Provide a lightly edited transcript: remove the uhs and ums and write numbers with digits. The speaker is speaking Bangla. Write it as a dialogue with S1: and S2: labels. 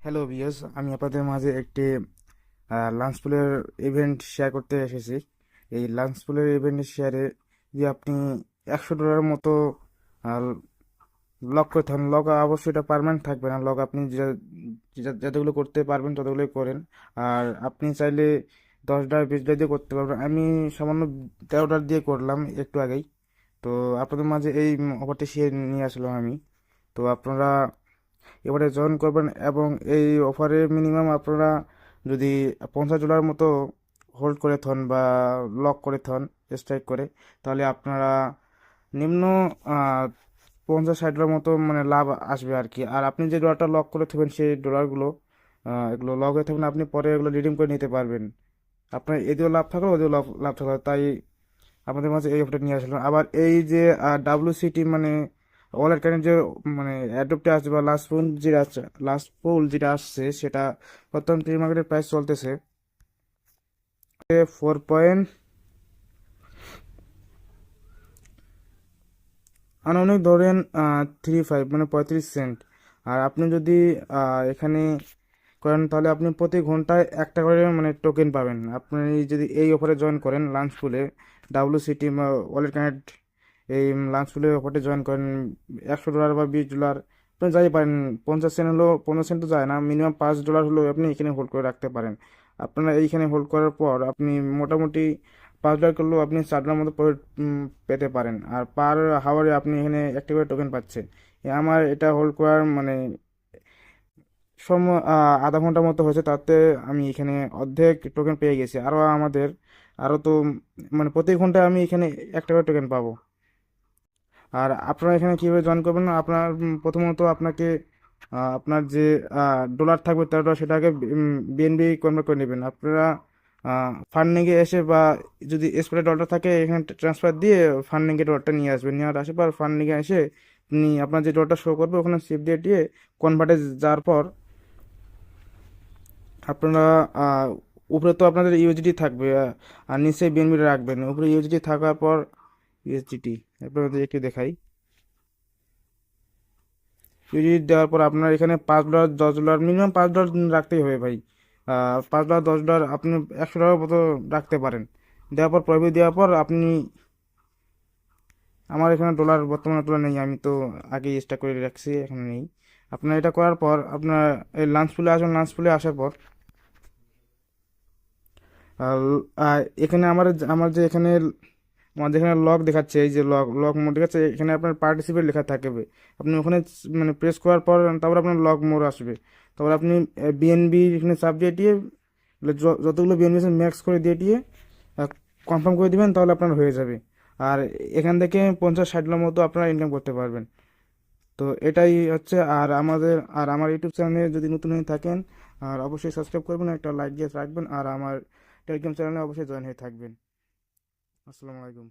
S1: হ্যালো ভিউয়ার্স, আমি আপনাদের মাঝে একটি লাঞ্চ পুলের ইভেন্ট শেয়ার করতে এসেছি। এই লাঞ্চ পুলের ইভেন্ট শেয়ারে যে আপনি $100 মতো লক করতে হন। লক অবশ্যই এটা পার্মানেন্ট থাকবে না। লক আপনি যতগুলো করতে পারবেন ততগুলোই করেন। আর আপনি চাইলে $10 $20 দিয়ে করতে পারবেন। আমি সামান্য $13 দিয়ে করলাম একটু আগেই। তো আপনাদের মাঝে এই অফারটি শেয়ার নিয়ে আসলাম আমি। তো আপনারা এবারে জয়েন করবেন এবং এই অফারে মিনিমাম আপনারা যদি $50 মতো হোল্ড করে থন বা লক করে থন স্ট্রাইক করে, তাহলে আপনারা নিম্ন আহ, 50-60 ডলার মতো মানে লাভ আসবে আর কি। আর আপনি যে ডলারটা লক করে থাকবেন সেই ডলারগুলো এগুলো লক হয়ে থাকবেন, আপনি পরে এগুলো রিডিম করে নিতে পারবেন। আপনার এদিকেও লাভ থাকলো ওদিকেও লাভ লাভ থাকলো, তাই আমাদের মাঝে এই অফারটা নিয়ে আসলাম। আবার এই যে WCT মানে ওয়ালেট কাইন্ড যে মানে অ্যাডপ্টে আসছে বা লাস্ট পুল যেটা আসছে সেটা বর্তমান প্রি মার্কেটের প্রাইস চলতেছে 4 আনুমানিক ধরেন 35 মানে 35 সেন্ট। আর আপনি যদি এখানে করেন তাহলে আপনি প্রতি ঘন্টায় একটা করে মানে টোকেন পাবেন। আপনি যদি এই অফারে জয়েন করেন লাঞ্চ পুলে WCT বা ওয়ালেট কানেক্ট এই লাঞ্চ পুলে অফারে জয়েন করেন, $100 বা $20 আপনি যাই পারেন। 50 সেন্ট হলো, 15 সেন্ট তো যায় না, মিনিমাম $5 হলেও আপনি এখানে হোল্ড করে রাখতে পারেন। আপনারা এইখানে হোল্ড করার পর আপনি মোটামুটি $5 করলেও আপনি $4 মতো পেতে পারেন। আর পার হাওয়ারে আপনি এখানে একটা করে টোকেন পাচ্ছেন। আমার এটা হোল্ড করার মানে সময় আধা ঘন্টা মতো হয়েছে, তাতে আমি এখানে অর্ধেক টোকেন পেয়ে গেছি। আরও তো মানে প্রতি ঘন্টায় আমি এখানে একটা করে টোকেন পাবো। আর আপনারা এখানে কীভাবে জয়েন করবেন না, আপনার প্রথমত আপনাকে আপনার যে ডলার থাকবে $13 সেটাকে বিএনবি কনভার্ট করে নেবেন। আপনারা ফান্ডিংয়ে এসে বা যদি স্পটে ডলার থাকে এখানে ট্রান্সফার দিয়ে ফান্ডিংয়ে ডলারটা নিয়ে আসবেন। নিয়ে আসে পর ফান্ডিংয়ে এসে আপনি আপনার যে ডলারটা শো করবে ওখানে সেভ দিয়ে কনভার্টে যাওয়ার পর আপনারা উপরে তো আপনাদের ইউএসডি থাকবে, আর নিচে বিএনবি রাখবেন। উপরে ইউএসডি থাকার পর ইউএসডিটি আপনাদের একটু দেখাই। ইউএসডি দেওয়ার পর আপনার এখানে $5 $10 মিনিমাম $5 রাখতেই হবে ভাই। $5 $10 আপনি $100 মতো রাখতে পারেন। দেওয়ার পর প্রবি দেওয়ার পর আপনি, আমার এখানে ডলার বর্তমানে ডলার নেই, আমি তো আগে স্টার্ট করে রাখছি, এখানে নেই। আপনার এটা করার পর আপনার এই লাঞ্চ পুলে আসবেন। লাঞ্চ পুলে আসার পর আর এখানে আমার যে এখানে আমার যেখানে লক দেখাচ্ছে, এই যে লক লক মোড দেখাচ্ছে, এখানে আপনার পার্টিসিপেট লেখা থাকবে। আপনি ওখানে মানে প্রেস করার পর তারপর আপনার লক মোড আসবে। তারপর আপনি বিএনবি এখানে চাপ দিয়ে যতগুলো বিএনবি আছে ম্যাক্স করে দিয়ে কনফার্ম করে দিবেন, তাহলে আপনার হয়ে যাবে। আর এখান থেকে 50-60 মতো আপনারা ইনকাম করতে পারবেন। তো এটাই হচ্ছে। আর আমার ইউটিউব চ্যানেলে যদি নতুন হয়ে থাকেন আর অবশ্যই সাবস্ক্রাইব করবেন, একটা লাইক দিয়ে রাখবেন। আর আমার টেলিগ্রাম চ্যানেলে অবশ্যই জয়েন হয়ে থাকবেন। আসসালামু আলাইকুম।